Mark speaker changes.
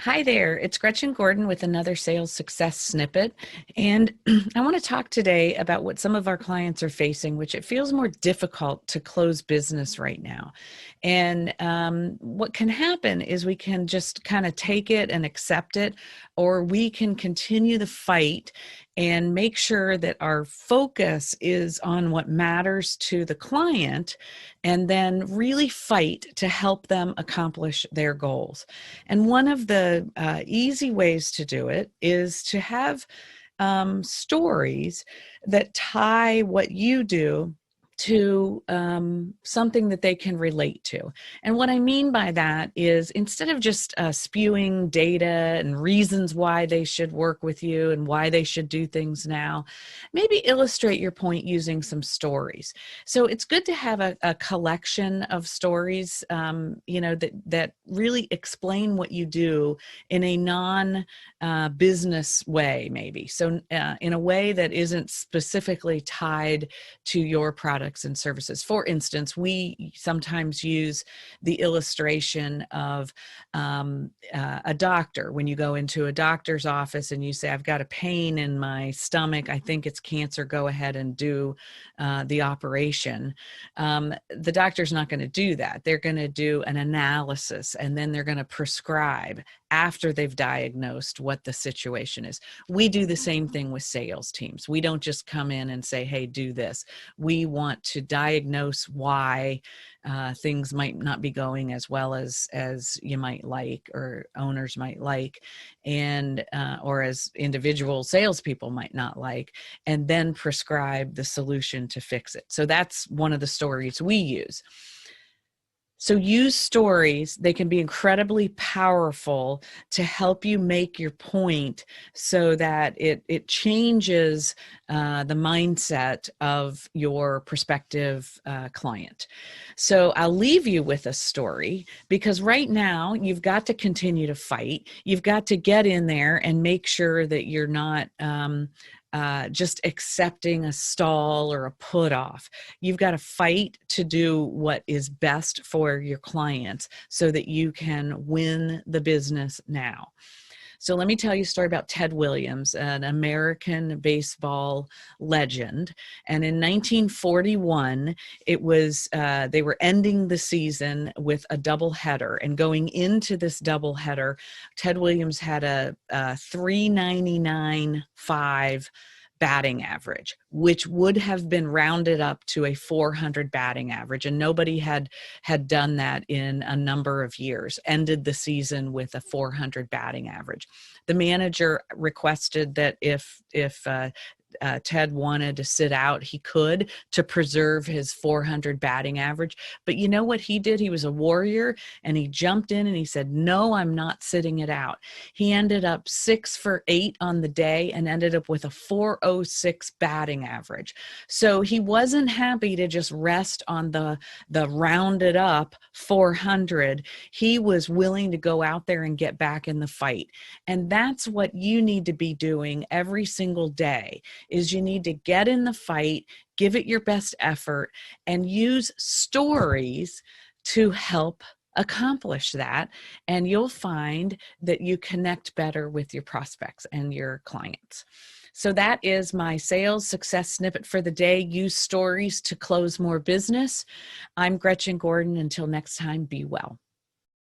Speaker 1: Hi there, it's Gretchen Gordon with another sales success snippet. And I want to talk today about what some of our clients are facing, which it feels more difficult to close business right now. And what can happen is we can just kind of take it and accept it, or we can continue the fight and make sure that our focus is on what matters to the client and then really fight to help them accomplish their goals. And one of the easy ways to do it is to have stories that tie what you do to something that they can relate to. And what I mean by that is instead of just spewing data and reasons why they should work with you and why they should do things now, maybe illustrate your point using some stories. So it's good to have a collection of stories, that really explain what you do in a non-business way, maybe. So in a way that isn't specifically tied to your products and services. For instance, we sometimes use the illustration of a doctor. When you go into a doctor's office and you say, I've got a pain in my stomach, I think it's cancer, go ahead and do the operation. The doctor's not going to do that. They're going to do an analysis and then they're going to prescribe after they've diagnosed what the situation is. We do the same thing with sales teams. We don't just come in and say, hey, do this. We want to diagnose why things might not be going as well as you might like, or owners might like, and or as individual salespeople might not like, and then prescribe the solution to fix it. So that's one of the stories we use. So use stories. They can be incredibly powerful to help you make your point so that it changes the mindset of your prospective client. So I'll leave you with a story, because right now you've got to continue to fight. You've got to get in there and make sure that you're not just accepting a stall or a put off. You've got to fight to do what is best for your clients so that you can win the business now. So let me tell you a story about Ted Williams, an American baseball legend. And in 1941, it was they were ending the season with a doubleheader. And going into this doubleheader, Ted Williams had a 399.5 batting average, which would have been rounded up to a 400 batting average. And nobody had done that in a number of years, ended the season with a 400 batting average. The manager requested that if Ted wanted to sit out, he could, to preserve his 400 batting average. But you know what he did? He was a warrior, and he jumped in and he said, no, I'm not sitting it out. He ended up 6 for 8 on the day and ended up with a 406 batting average. So he wasn't happy to just rest on the rounded up 400. He was willing to go out there and get back in the fight. And that's what you need to be doing every single day. Is you need to get in the fight, give it your best effort, and use stories to help accomplish that. And you'll find that you connect better with your prospects and your clients. So that is my sales success snippet for the day. Use stories to close more business. I'm Gretchen Gordon. Until next time, be well.